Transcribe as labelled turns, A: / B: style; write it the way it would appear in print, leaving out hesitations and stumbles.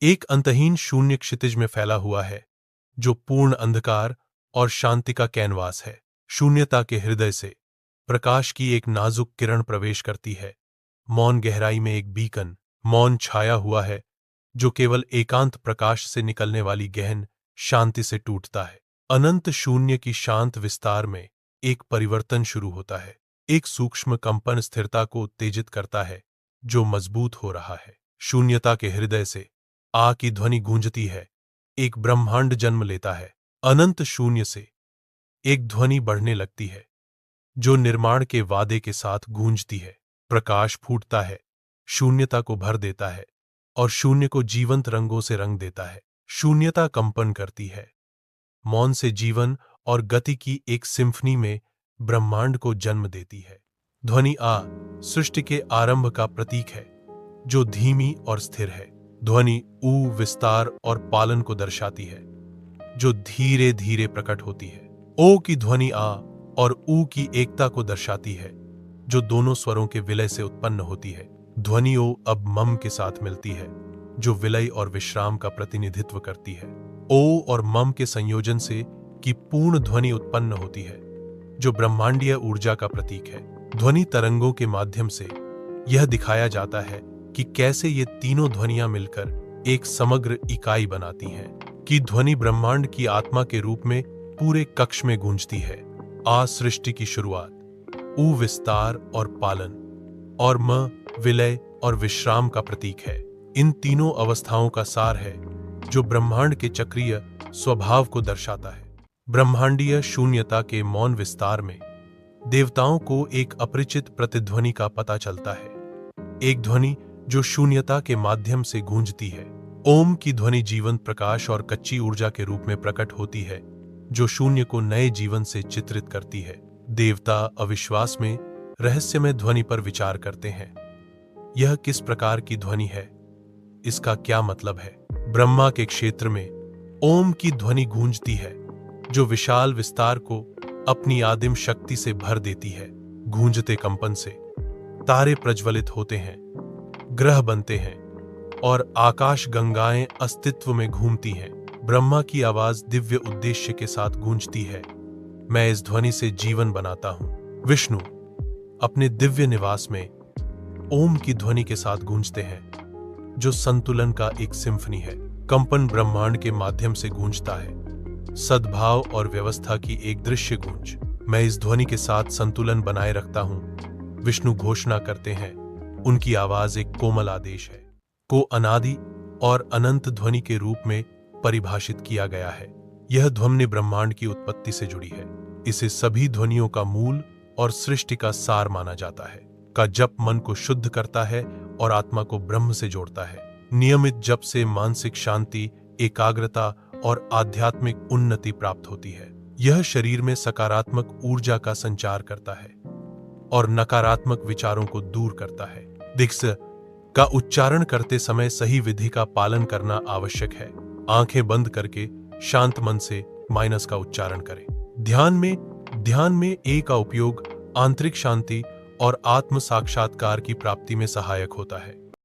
A: एक अंतहीन शून्य क्षितिज में फैला हुआ है, जो पूर्ण अंधकार और शांति का कैनवास है। शून्यता के हृदय से प्रकाश की एक नाजुक किरण प्रवेश करती है। मौन गहराई में एक बीकन, मौन छाया हुआ है, जो केवल एकांत प्रकाश से निकलने वाली गहन शांति से टूटता है। अनंत शून्य की शांत विस्तार में एक परिवर्तन शुरू होता है। एक सूक्ष्म कंपन स्थिरता को उत्तेजित करता है, जो मजबूत हो रहा है। शून्यता के हृदय से आ की ध्वनि गूंजती है। एक ब्रह्मांड जन्म लेता है। अनंत शून्य से एक ध्वनि बढ़ने लगती है, जो निर्माण के वादे के साथ गूंजती है। प्रकाश फूटता है, शून्यता को भर देता है और शून्य को जीवंत रंगों से रंग देता है। शून्यता कंपन करती है, मौन से जीवन और गति की एक सिम्फनी में ब्रह्मांड को जन्म देती है। ध्वनि आ सृष्टि के आरंभ का प्रतीक है, जो धीमी और स्थिर है। ध्वनि ऊ विस्तार और पालन को दर्शाती है, जो धीरे धीरे प्रकट होती है। ओ की ध्वनि आ और ऊ की एकता को दर्शाती है, जो दोनों स्वरों के विलय से उत्पन्न होती है। ध्वनि ओ अब मम के साथ मिलती है, जो विलय और विश्राम का प्रतिनिधित्व करती है। ओ और मम के संयोजन से की पूर्ण ध्वनि उत्पन्न होती है, जो ब्रह्मांडीय ऊर्जा का प्रतीक है। ध्वनि तरंगों के माध्यम से यह दिखाया जाता है कि कैसे ये तीनों ध्वनियां मिलकर एक समग्र इकाई बनाती हैं। कि ध्वनि ब्रह्मांड की आत्मा के रूप में पूरे कक्ष में गूंजती है। आ सृष्टि की शुरुआत, ऊ विस्तार और पालन, और म विलय और विश्राम का प्रतीक है। इन तीनों अवस्थाओं का सार है, जो ब्रह्मांड के चक्रीय स्वभाव को दर्शाता है। ब्रह्मांडीय शून्यता के मौन विस्तार में देवताओं को एक अपरिचित प्रतिध्वनि का पता चलता है। एक ध्वनि जो शून्यता के माध्यम से गूंजती है। ओम की ध्वनि जीवंत प्रकाश और कच्ची ऊर्जा के रूप में प्रकट होती है, जो शून्य को नए जीवन से चित्रित करती है। देवता अविश्वास में रहस्यमय ध्वनि पर विचार करते हैं। यह किस प्रकार की ध्वनि है? इसका क्या मतलब है? ब्रह्मा के क्षेत्र में ओम की ध्वनि गूंजती है, जो विशाल विस्तार को अपनी आदिम शक्ति से भर देती है। गूंजते कंपन से तारे प्रज्वलित होते हैं, ग्रह बनते हैं और आकाश गंगाएं अस्तित्व में घूमती हैं। ब्रह्मा की आवाज दिव्य उद्देश्य के साथ गूंजती है, मैं इस ध्वनि से जीवन बनाता हूं। विष्णु अपने दिव्य निवास में ओम की ध्वनि के साथ गूंजते हैं, जो संतुलन का एक सिम्फनी है। कंपन ब्रह्मांड के माध्यम से गूंजता है, सद्भाव और व्यवस्था की एक दृश्य गूंज। मैं इस ध्वनि के साथ संतुलन बनाए रखता हूं, विष्णु घोषणा करते हैं। उनकी आवाज एक कोमल आदेश है, को अनादि और अनंत ध्वनि के रूप में परिभाषित किया गया है। यह ध्वनि ब्रह्मांड की उत्पत्ति से जुड़ी है। इसे सभी ध्वनियों का मूल और सृष्टि का सार माना जाता है। का जप मन को शुद्ध करता है और आत्मा को ब्रह्म से जोड़ता है। नियमित जप से मानसिक शांति, एकाग्रता और आध्यात्मिक उन्नति प्राप्त होती है। यह शरीर में सकारात्मक ऊर्जा का संचार करता है और नकारात्मक विचारों को दूर करता है। दिक्स का उच्चारण करते समय सही विधि का पालन करना आवश्यक है। आंखें बंद करके शांत मन से माइनस का उच्चारण करें। ध्यान में ए का उपयोग आंतरिक शांति और आत्म साक्षात्कार की प्राप्ति में सहायक होता है।